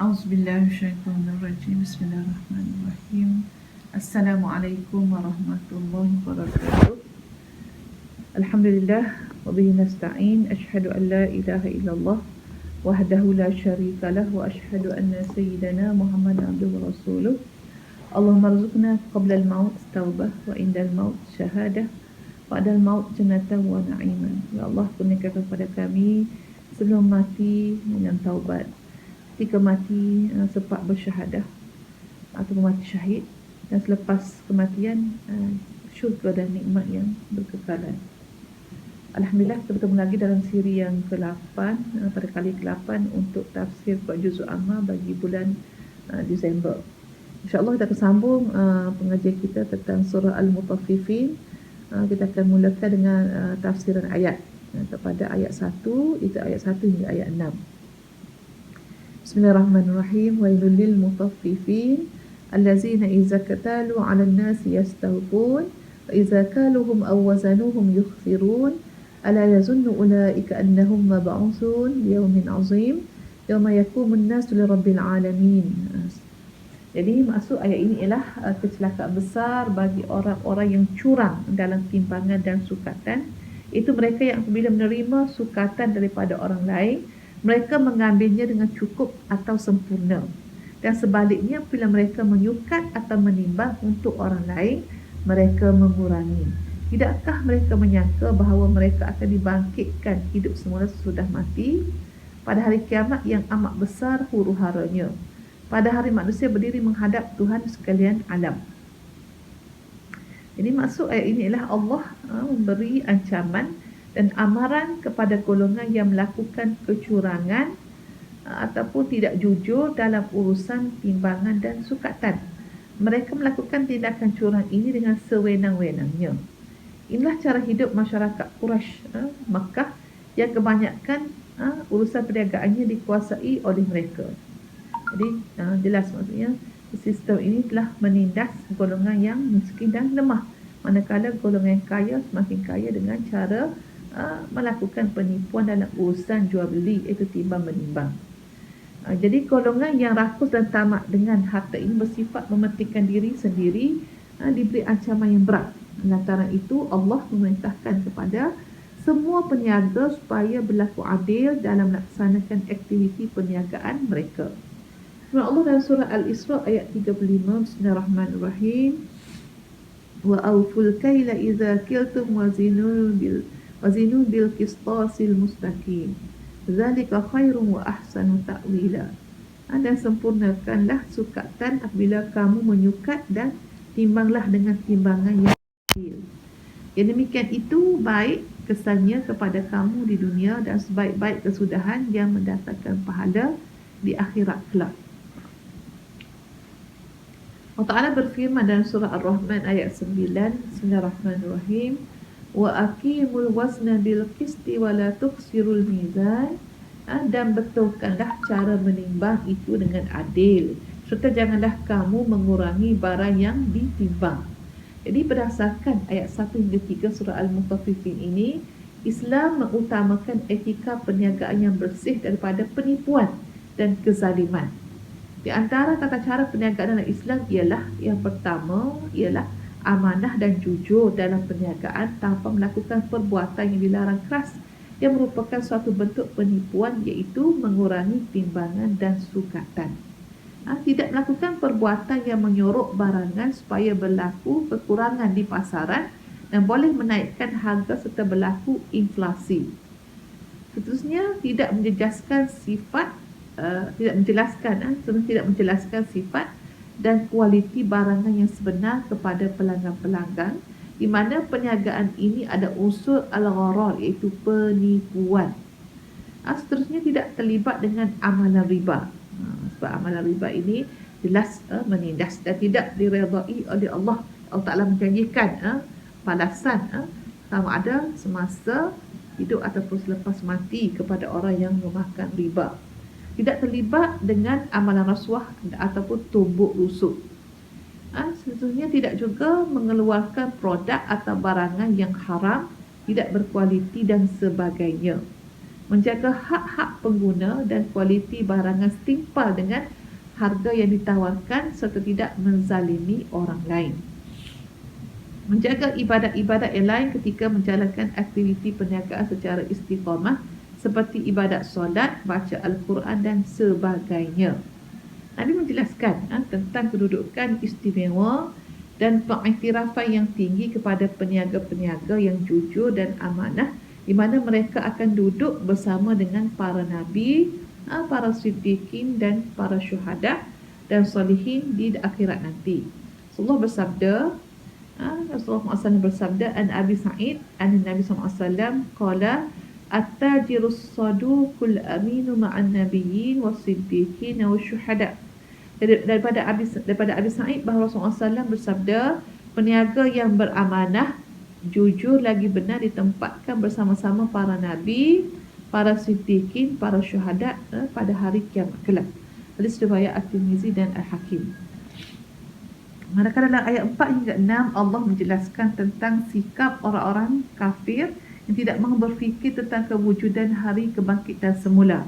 Auzubillahiminasyaitonirrajim. Bismillahirrahmanirrahim. Assalamualaikum warahmatullahi wabarakatuh. Alhamdulillah wa bihi nasta'in. Asyhadu an la ilaha illallah wahdahu la syarikalah wa asyhadu anna sayyidana Muhammadan abduhu wa rasuluh. Allahumma rzuqna qabla al-maut taubah wa indal maut syahadah wa ba'dal maut jannatan wa na'iman. Ya Allah, kurniakan kepada kami sebelum mati dengan taubat, ketika mati sempat bersyahadah atau mati syahid, dan selepas kematian syurga dan nikmat yang berkekalan. Alhamdulillah, kita bertemu lagi dalam siri yang ke-8, pada kali ke-8 untuk tafsir Quran Juzul Amma bagi bulan Disember. InsyaAllah kita akan sambung pengajian kita tentang surah Al-Mutaffifin. Kita akan mulakan dengan tafsiran ayat kepada ayat 1, itu ayat 1 hingga ayat 6. Bismillahirrahmanirrahim. Wailul lil mutaffifin allazina idza katalu 'alan nasi yastawfun wa idza kaluhum aw wazanuhum yukhsirun ala yazunnu ulaika annahum mab'uthun liyawmin 'azim yawma yaqumun nasu lirabbil alamin. Jadi maksud ayat ini ialah kecelakaan besar bagi orang-orang yang curang dalam timbangan dan sukatan. Itu mereka yang apabila menerima sukatan daripada orang lain, mereka mengambilnya dengan cukup atau sempurna. Dan sebaliknya, bila mereka menyukat atau menimbang untuk orang lain, mereka mengurangi. Tidakkah mereka menyangka bahawa mereka akan dibangkitkan hidup semula sesudah mati pada hari kiamat yang amat besar huru-haranya, pada hari manusia berdiri menghadap Tuhan sekalian alam. Jadi maksud ayat ini ialah Allah memberi ancaman dan amaran kepada golongan yang melakukan kecurangan ataupun tidak jujur dalam urusan timbangan dan sukatan. Mereka melakukan tindakan curang ini dengan sewenang-wenangnya. Inilah cara hidup masyarakat Quraisy Makkah yang kebanyakan urusan perniagaannya dikuasai oleh mereka. Jadi jelas maksudnya sistem ini telah menindas golongan yang miskin dan lemah, manakala golongan yang kaya semakin kaya dengan cara melakukan penipuan dalam urusan jual beli, iaitu timbang menimbang. Jadi golongan yang rakus dan tamak dengan harta ini bersifat mementingkan diri sendiri, diberi ancaman yang berat. Lantaran itu Allah memerintahkan kepada semua peniaga supaya berlaku adil dalam melaksanakan aktiviti perniagaan mereka. Allah dalam surah Al-Isra ayat 35, Bismillahirrahmanirrahim. Wa awful kaila idza kiltum wazinu bil qistasil mustaqim. Zalika khairun wa ahsanu ta'wila. Dan sempurnakanlah sukatan apabila kamu menyukat, dan timbanglah dengan timbangan yang adil. Yang demikian itu baik kesannya kepada kamu di dunia dan sebaik-baik kesudahan yang mendatangkan pahala di akhirat kelak. Allah Ta'ala berfirman dalam surah Ar-Rahman ayat 9, Bismillahirrahmanirrahim. Wa aqimul wazna bil qisti wa la tukhsirul mizan. Dan betulkanlah cara menimbang itu dengan adil, serta janganlah kamu mengurangi barang yang ditimbang. Jadi berdasarkan ayat 1 hingga 3 surah Al-Mutaffifin ini, Islam mengutamakan etika perniagaan yang bersih daripada penipuan dan kezaliman. Di antara tata cara perniagaan dalam Islam ialah, yang pertama ialah amanah dan jujur dalam perniagaan tanpa melakukan perbuatan yang dilarang keras yang merupakan suatu bentuk penipuan, iaitu mengurangi timbangan dan sukatan. Tidak melakukan perbuatan yang menyorok barangan supaya berlaku kekurangan di pasaran dan boleh menaikkan harga serta berlaku inflasi. Seterusnya, tidak menjelaskan sifat dan kualiti barangan yang sebenar kepada pelanggan-pelanggan, di mana perniagaan ini ada unsur al-gharar, iaitu penipuan. Seterusnya, tidak terlibat dengan amalan riba, sebab amalan riba ini jelas menindas dan tidak diredai oleh Allah. Allah Ta'ala menjanjikan balasan sama ada semasa hidup ataupun selepas mati kepada orang yang memakan riba. Tidak terlibat dengan amalan rasuah ataupun tumbuk rusuk. Seterusnya, tidak juga mengeluarkan produk atau barangan yang haram, tidak berkualiti dan sebagainya. menjaga hak-hak pengguna dan kualiti barangan setimpal dengan harga yang ditawarkan serta tidak menzalimi orang lain. Menjaga ibadat-ibadat yang lain ketika menjalankan aktiviti perniagaan secara istiqamah seperti ibadat solat, baca Al-Quran dan sebagainya. Nabi menjelaskan tentang kedudukan istimewa dan pengiktirafan yang tinggi kepada peniaga-peniaga yang jujur dan amanah, di mana mereka akan duduk bersama dengan para nabi, para siddiqin dan para syuhada dan salihin di akhirat nanti. Rasulullah bersabda, Rasulullah SAW bersabda, an Abi Sa'id an Nabi SAW qala at-tajirus saduqul aminu ma'an nabiyyin was-siddiqin wasyuhada. Daripada Abi Sa'id bahawa Rasulullah SAW bersabda, peniaga yang beramanah, jujur lagi benar ditempatkan bersama-sama para nabi, para siddiqin, para syuhada pada hari kiamat kelak. Hadis riwayat At-Tirmizi dan Al-Hakim. Manakala dalam ayat 4 hingga 6 Allah menjelaskan tentang sikap orang-orang kafir yang tidak mahu berfikir tentang kewujudan hari kebangkitan semula.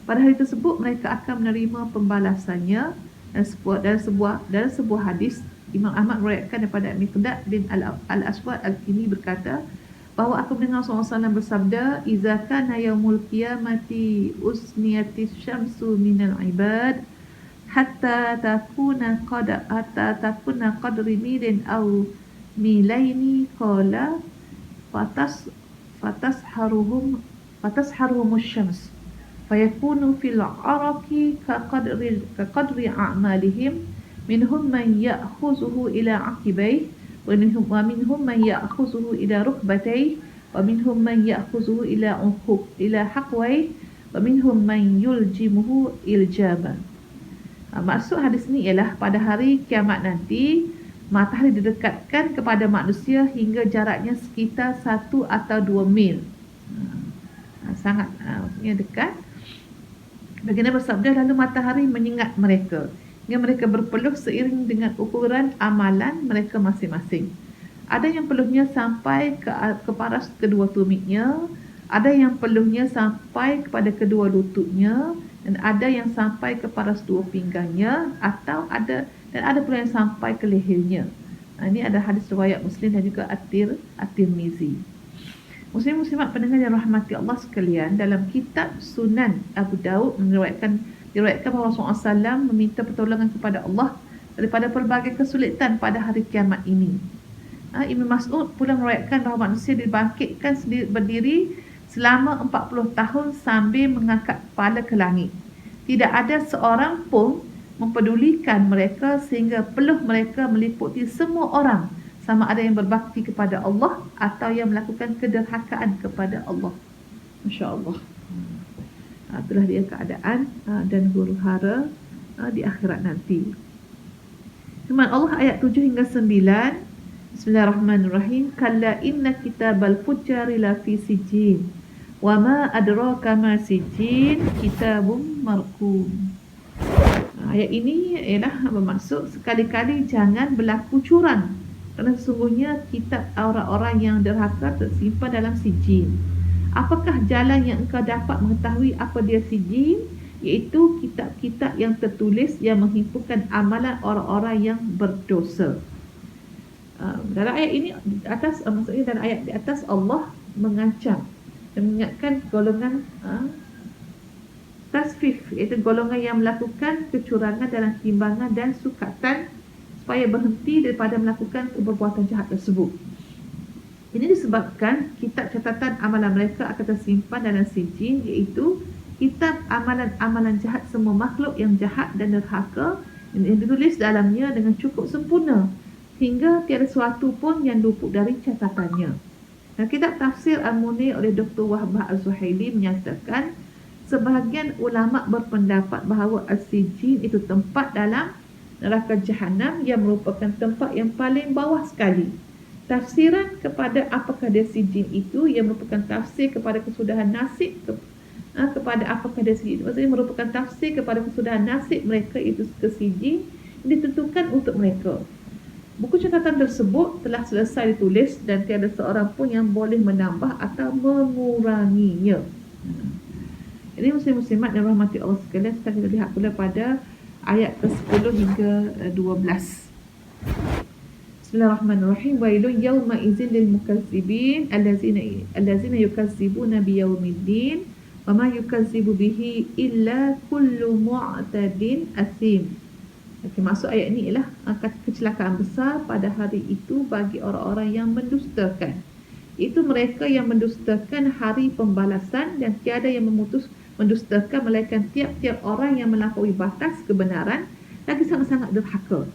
Pada hari tersebut mereka akan menerima pembalasannya. Dalam sebuah hadis, Imam Ahmad meriwayatkan daripada Miqdad bin Al-Aswad Al-Kini berkata bahawa aku mendengar Rasulullah SAW bersabda, "Iza kana yaumul qiyamati usniyatis syamsu minal ibad hatta takuna qadri milin aw milaini qala fatasharuhum asy-syams fayakunu fil araqi kaqadri a'malihim minhum man ya'khuzuhu ila aqibayhi wa minhum man ya'khuzuhu ila rukbatayhi wa minhum man ya'khuzuhu ila haqwayhi wa minhum man yuljimuhu iljama." Maksud hadis ini ialah pada hari kiamat nanti matahari didekatkan kepada manusia hingga jaraknya sekitar 1 atau 2 mil. Sangat maksudnya dekat. Baginda bersabda, lalu matahari menyengat mereka hingga mereka berpeluh seiring dengan ukuran amalan mereka masing-masing. Ada yang peluhnya sampai ke paras kedua tumitnya, ada yang peluhnya sampai kepada kedua lututnya, dan ada yang sampai ke paras dua pinggangnya, ada pula yang sampai ke lehernya. Ini ada hadis riwayat Muslim dan juga At-Tirmizi. Muslim-muslimat pendengar yang rahmati Allah sekalian, dalam kitab Sunan Abu Daud diriwayatkan bahawa Rasulullah SAW meminta pertolongan kepada Allah daripada pelbagai kesulitan pada hari kiamat ini. Ibn Mas'ud pula meriwayatkan bahawa manusia dibangkitkan berdiri selama 40 tahun sambil mengangkat kepala ke langit. Tidak ada seorang pun mempedulikan mereka sehingga peluh mereka meliputi semua orang, sama ada yang berbakti kepada Allah atau yang melakukan kederhakaan kepada Allah. Masya Allah. Itulah dia keadaan dan huru-hara di akhirat nanti. Firman Allah ayat 7 hingga 9. Bismillahirrahmanirrahim. Kalla inna kitabal fujjari la fi sijjin wa ma adraka ma sijjin kitabum marqum. Ayat ini ialah bermaksud sekali-kali jangan berlaku curang, kerana sesungguhnya kitab orang-orang yang derhaka tersimpan dalam sijjin. Apakah jalan yang engkau dapat mengetahui apa dia sijjin? Iaitu kitab-kitab yang tertulis yang menghimpunkan amalan orang-orang yang berdosa. Dalam ayat ini maksudnya dalam ayat di atas Allah mengancam dan mengingatkan golongan tasfif, iaitu golongan yang melakukan kecurangan dalam timbangan dan sukatan supaya berhenti daripada melakukan perbuatan jahat tersebut. Ini disebabkan kitab catatan amalan mereka akan tersimpan dalam sijjin, iaitu kitab amalan-amalan jahat semua makhluk yang jahat dan derhaka yang ditulis dalamnya dengan cukup sempurna hingga tiada sesuatu pun yang luput dari catatannya. Dan kitab tafsir Al-Munir oleh Dr. Wahbah Az-Zuhaili menyatakan sebahagian ulama berpendapat bahawa As-Sijjin itu tempat dalam neraka Jahannam yang merupakan tempat yang paling bawah sekali. Tafsiran kepada apakah dia sijjin itu yang merupakan tafsir kepada kesudahan nasib kepada apakah dia sijjin, maksudnya merupakan tafsir kepada kesudahan nasib mereka itu ke sijjin ditentukan untuk mereka. Buku catatan tersebut telah selesai ditulis dan tiada seorang pun yang boleh menambah atau menguranginya. Ini muslim-muslimat dan rahmati Allah sekalian, kita lihat pula pada ayat ke-10 hingga 12. Bismillahirrahmanirrahim. Wailun yawma idzin lil mukazzibin allazina yukazzibuna biyaumiddin wa ma yukazzibu bihi illa kullu mu'tadin athim. Okey, maksud ayat ni ialah kecelakaan besar pada hari itu bagi orang-orang yang mendustakan. Itu mereka yang mendustakan hari pembalasan dan tiada yang mendustakan melainkan tiap-tiap orang yang melampaui batas kebenaran lagi sangat-sangat derhaka.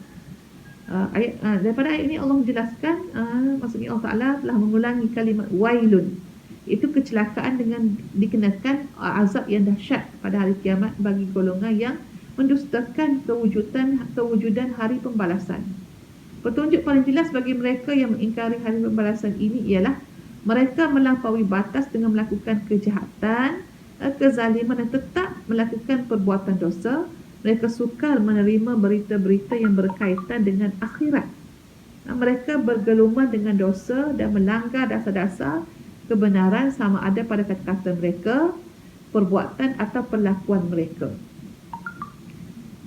Daripada ayat ini Allah menjelaskan, maksudnya Allah Ta'ala telah mengulangi kalimat wailun. Itu kecelakaan dengan dikenakan azab yang dahsyat pada hari kiamat bagi golongan yang mendustakan kewujudan hari pembalasan. Petunjuk paling jelas bagi mereka yang mengingkari hari pembalasan ini ialah mereka melampaui batas dengan melakukan kejahatan, kezaliman dan tetap melakukan perbuatan dosa. Mereka sukar menerima berita-berita yang berkaitan dengan akhirat. Mereka bergelumang dengan dosa dan melanggar dasar-dasar kebenaran sama ada pada kata-kata mereka, perbuatan atau perlakuan mereka.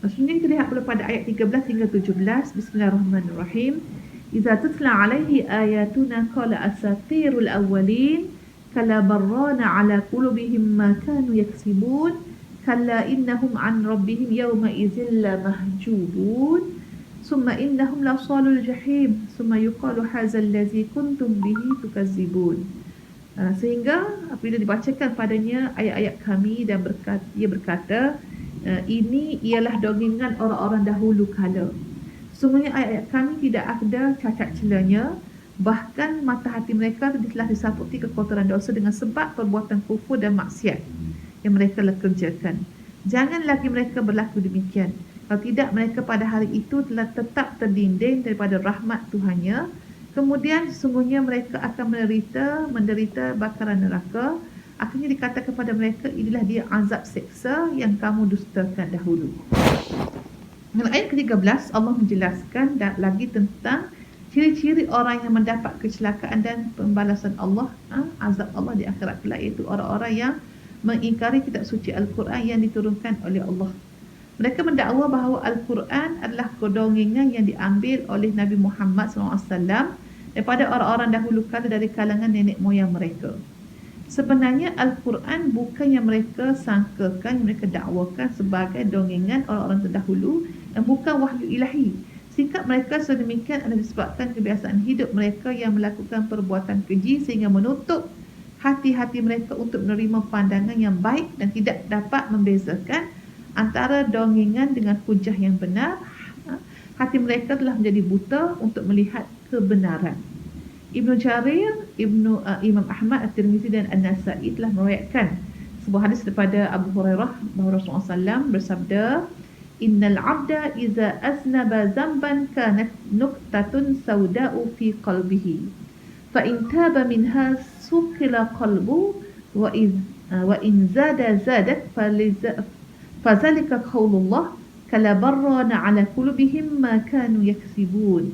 Maksudnya kita lihat pada ayat 13 hingga 17. Bismillahirrahmanirrahim. Idza tutla alaihi ayatuna qala asatirul awwalin kalla barrana ala qulubihim ma kanu yaksibun kalla innahum an rabbihim yawma idzil lamahjubun summa innahum lasalul jahim summa yuqalu hadzal ladzi kuntum bihi tukazzibun. Sehingga apabila dibacakan padanya ayat-ayat kami dan ia berkata, ini ialah dongengan orang-orang dahulu kala. Sesungguhnya ayat-ayat kami tidak ada cacat celanya, bahkan mata hati mereka telah disaputi kekotoran dosa dengan sebab perbuatan kufur dan maksiat yang mereka kerjakan. Jangan lagi mereka berlaku demikian. Kalau tidak, mereka pada hari itu telah tetap terdinding daripada rahmat Tuhannya. Kemudian sesungguhnya mereka akan menderita bakaran neraka. Akhirnya dikatakan kepada mereka, inilah dia azab seksa yang kamu dustakan dahulu. Dalam ayat ke-13, Allah menjelaskan lagi tentang ciri-ciri orang yang mendapat kecelakaan dan pembalasan Allah, azab Allah di akhirat kelak, iaitu orang-orang yang mengingkari kitab suci Al-Quran yang diturunkan oleh Allah. Mereka mendakwa bahawa Al-Quran adalah kedongengan yang diambil oleh Nabi Muhammad SAW daripada orang-orang dahulu kala dari kalangan nenek moyang mereka. Sebenarnya Al-Quran bukan yang mereka sangkakan, yang mereka dakwakan sebagai dongengan orang-orang terdahulu dan bukan wahyu ilahi. Sikap mereka sedemikian adalah disebabkan kebiasaan hidup mereka yang melakukan perbuatan keji sehingga menutup hati-hati mereka untuk menerima pandangan yang baik dan tidak dapat membezakan antara dongengan dengan hujah yang benar. Hati mereka telah menjadi buta untuk melihat kebenaran. Ibnu Jarir, Imam Ahmad, At-Tirmizi dan An-Nasa'i telah meriwayatkan sebuah hadis daripada Abu Hurairah bahawa Rasulullah SAW bersabda, Innal abda iza aznaba zamban kanat nuqtatun sawda'u fi qalbihi fa in taba minha suqila qalbu wa in zada zadat fazalika qaulullah kala barrana ala qulubihim ma kanu yaksibun.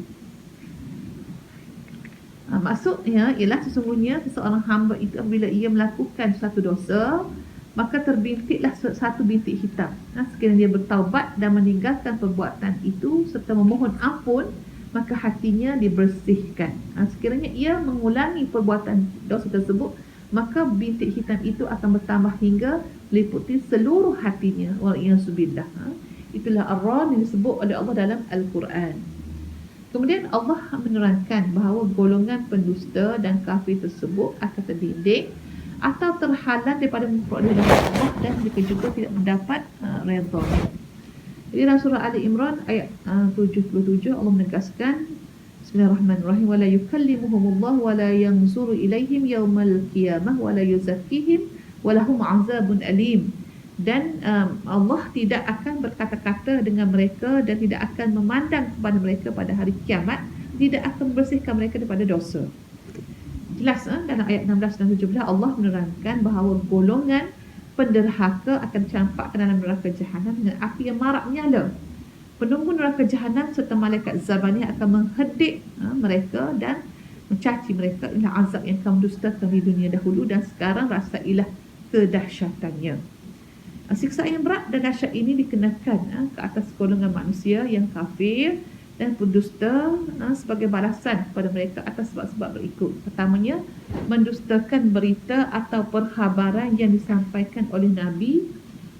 Maksudnya ialah sesungguhnya seseorang hamba itu apabila ia melakukan satu dosa, maka terbintiklah satu bintik hitam. Sekiranya dia bertaubat dan meninggalkan perbuatan itu serta memohon ampun, maka hatinya dibersihkan. Sekiranya ia mengulangi perbuatan dosa tersebut, maka bintik hitam itu akan bertambah hingga meliputi seluruh hatinya. Wa'iyasubillah. Itulah ar-ran yang disebut oleh Allah dalam Al-Quran. Kemudian Allah menerangkan bahawa golongan pendusta dan kafir tersebut akan terdinding atau terhalang daripada memperoleh rahmat Allah dan mereka juga tidak mendapat redha. Jadi dalam surah Ali Imran ayat 77 Allah menegaskan, Bismillahirrahmanirrahim, wala yukallimuhumullah wala yanzuru ilaihim yaumal qiyamah wala yuzakkihim walahum azabun alim. Dan Allah tidak akan berkata-kata dengan mereka dan tidak akan memandang kepada mereka pada hari kiamat, tidak akan membersihkan mereka daripada dosa. Jelas dalam ayat 16 dan 17 Allah menerangkan bahawa golongan penderhaka akan dicampakkan dalam neraka jahanam dengan api yang marak menyala. Penunggu neraka jahanam serta malaikat Zabaniah akan menghedik mereka dan mencaci mereka. Inilah azab yang kamu dustakan di dunia dahulu dan sekarang rasailah kedahsyatannya. Siksaan yang berat dan dahsyat ini dikenakan ke atas golongan manusia yang kafir dan pendusta sebagai balasan kepada mereka atas sebab-sebab berikut. Pertamanya, mendustakan berita atau perkhabaran yang disampaikan oleh Nabi,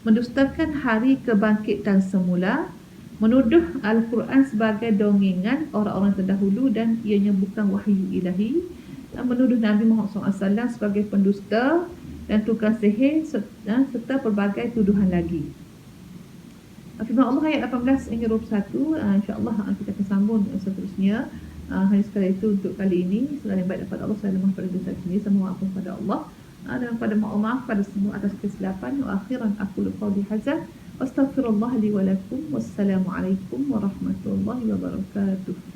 mendustakan hari kebangkitan semula, menuduh Al-Quran sebagai dongengan orang-orang terdahulu dan ianya bukan wahyu ilahi, dan menuduh Nabi Muhammad SAW sebagai pendusta dan tukang sihir serta pelbagai tuduhan lagi. Firman Allah ayat 18 hingga 21, insya-Allah kita akan sambung seterusnya. Hanya sekali itu untuk kali ini. Segala yang baik daripada Allah, saya mohon pada diri saya sendiri, saya mohon ampun pada Allah dan pada maaf pada semua atas kesilapan. Wa akhiran aqulu qawli hadza wa astaghfirullah li wa lakum. Wassalamualaikum warahmatullahi wabarakatuh.